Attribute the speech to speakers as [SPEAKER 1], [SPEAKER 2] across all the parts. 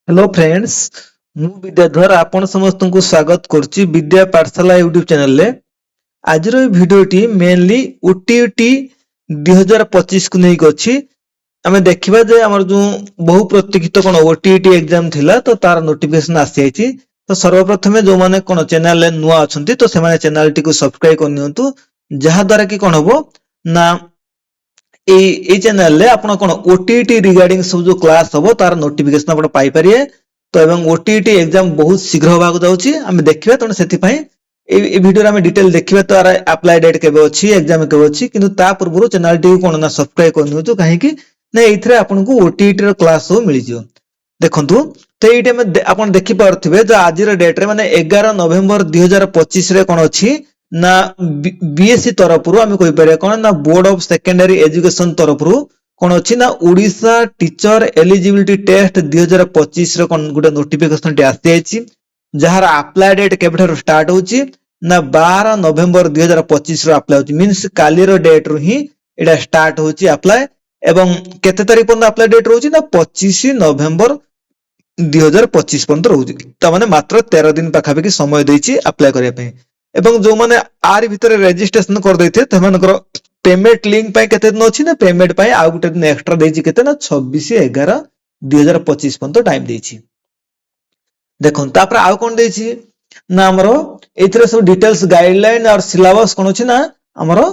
[SPEAKER 1] hello friends मु विद्याधर आपण समस्त को स्वागत करछि विद्या पाठशाला यूट्यूब चैनल ले आज रो भिडियोटी मेनली ओटीटी 2025 को नै अछि हमें देखिबा जे हमर जो बहु प्रतीक्षित कोन ओटीटी एग्जाम थिला तो तार नोटिफिकेशन आसी आइछि तो सर्वप्रथमे जो माने कोन चैनल ले नुवा अछंती तो से माने चैनल टी को सब्सक्राइब करनियंतु जहा द्वारा कि कोन हबो ना ए चैनल ले आपण कोन ओटीटी रिगार्डिंग सब जो क्लास हबो तार नोटिफिकेशन आपण पाई परिए तो एवं ओटीटी एग्जाम बहुत शीघ्र होबा को जाउची हम देखिबा तने सेति पई ए वीडियो रे हम डिटेल देखिबा तो अप्लाई डेट केबे अछि एग्जाम केबे अछि किंतु ता पूर्व चैनल टी कोन ना सब्सक्राइब करनियो तो काहे कि ना एथरे आपण को ओटीटी रो क्लास हो मिली जियो देखंतु तो एटे में आपण देखि पारथिबे जो आज रो डेट रे माने 11 नवंबर 2025 रे कोन अछि ना बीएससी तरफ रु हम कहि पारे कोन ना बोर्ड ऑफ सेकेंडरी एजुकेशन तरफ रु कोन अछि ना ओडिसा टीचर एलिजिबिलिटी टेस्ट 2025 रो कोन गुटे नोटिफिकेशन टे आसी आइछि जहार अप्लाई डेट केबेठर स्टार्ट होछि ना 12 नवंबर 2025 रो अप्लाई होछि मींस काली रो डेट रु ही एटा स्टार्ट होछि अप्लाई एवं केते तारिख पर अप्लाई डेट रहउछि ना 25 नवंबर 2025 पर्यंत रहउछि त माने मात्र 13 दिन पाखाबे समय दैछि अप्लाई करिया पे एवं जो माने आर भीतर रजिस्ट्रेशन कर दैथे तमनकर पेमेंट लिंक पाई केते दिन अछि ना पेमेंट पाई आ गुटे दिन एक्स्ट्रा दैछि केते ना 26/11/2025 पर्यंत टाइम दैछि देखन तापर आ कोन दैछि ना हमरो एथरे सब डिटेल्स गाइडलाइन और सिलेबस कोन अछि ना हमरो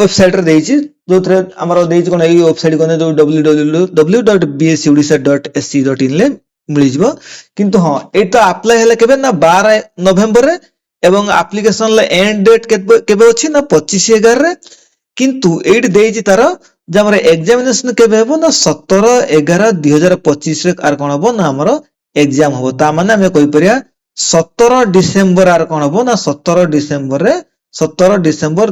[SPEAKER 1] वेबसाइट रे दैछि जो थरे हमरो दैछि कोन एई वेबसाइट कोन जो www.bscodisha.sc.in ले मिलि जिवो किंतु हां एटा अप्लाई हले केबे ना 12 नवंबर रे एवं एप्लीकेशन ले एंड डेट केबे अछि ना 25/11 रे किंतु एट देछि तार जे हमर एग्जामिनेशन केबे हेबो ना 17/11/2025 रे आर कोन हबो ना हमर एग्जाम हबो ता माने हम कहि परिया 17 डिसेंबर आर कोन हबो ना 17 डिसेंबर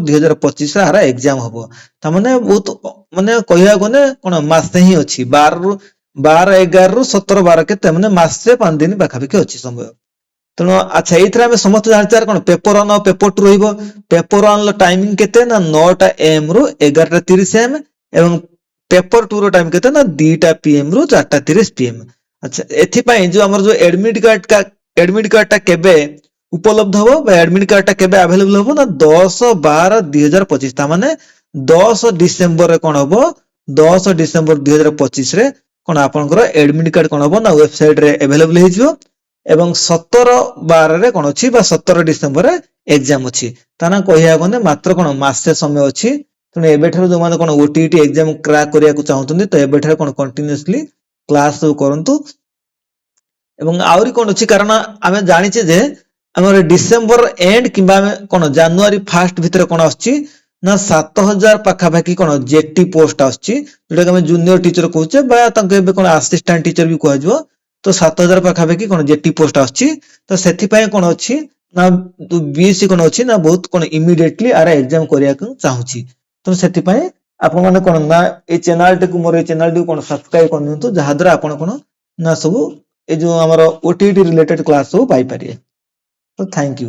[SPEAKER 1] 2025 रे आर एग्जाम हबो ता माने बहुत माने कहिया गने कोन मास ही अछि 12/11 रु 17/12 केते माने मास से 5 दिन बाखाबे के अछि समय तनो अच्छा एथरा में समस्त जानचार कोन पेपर 1 और पेपर 2 रहिबो पेपर 1 लो टाइमिंग केते ना 9टा एम रु 11:30 एम एवं पेपर 2 रो टाइम केते ना 2टा पीएम रु 4:30 पीएम अच्छा एथि पई जो हमर जो एडमिट कार्ड टा केबे उपलब्ध हो बा एडमिट कार्ड टा केबे अवेलेबल हो ना 10/12/2025 ता माने 10 डिसेंबर रे कोन होबो 10 डिसेंबर 2025 रे कोन आपनकर एडमिट कार्ड कोन होबो ना वेबसाइट रे अवेलेबल हे जिवो एवं 17/12 रे कोन अछि बा 17 डिसेंबर रे एग्जाम अछि ताना कहिया गने मात्र कोन मासे समय अछि तने एबेठर जो माने कोन ओटीटी एग्जाम क्रैक करिया को चाहतुनी तो एबेठर कोन कंटीन्यूअसली क्लास करंतु एवं आउरी कोन अछि कारण आमे जानि छे जे हमर डिसेंबर एंड किबा कोन जनवरी फर्स्ट भीतर कोन अछि ना 7000 पाखा भाकी कोन जेटी पोस्ट अछि जेटा हम जूनियर टीचर कहउचे बा तंके बे कोन असिस्टेंट टीचर भी कहै जो तो 7000 पाखा भाकी कोन जेटी पोस्ट अछि तो सेथि पय कोन अछि ना बीएससी कोन अछि ना बहुत कोन इमीडिएटली आर एग्जाम करिया को चाहूची तो सेथि पय आपन माने कोन ना ए चैनल टे को मोर ए चैनल टे कोन सब्सक्राइब करनियंतु जहा द्वारा आपन कोन ना सब ए जो हमर ओटीटी रिलेटेड क्लास सब पाई परिए तो थैंक यू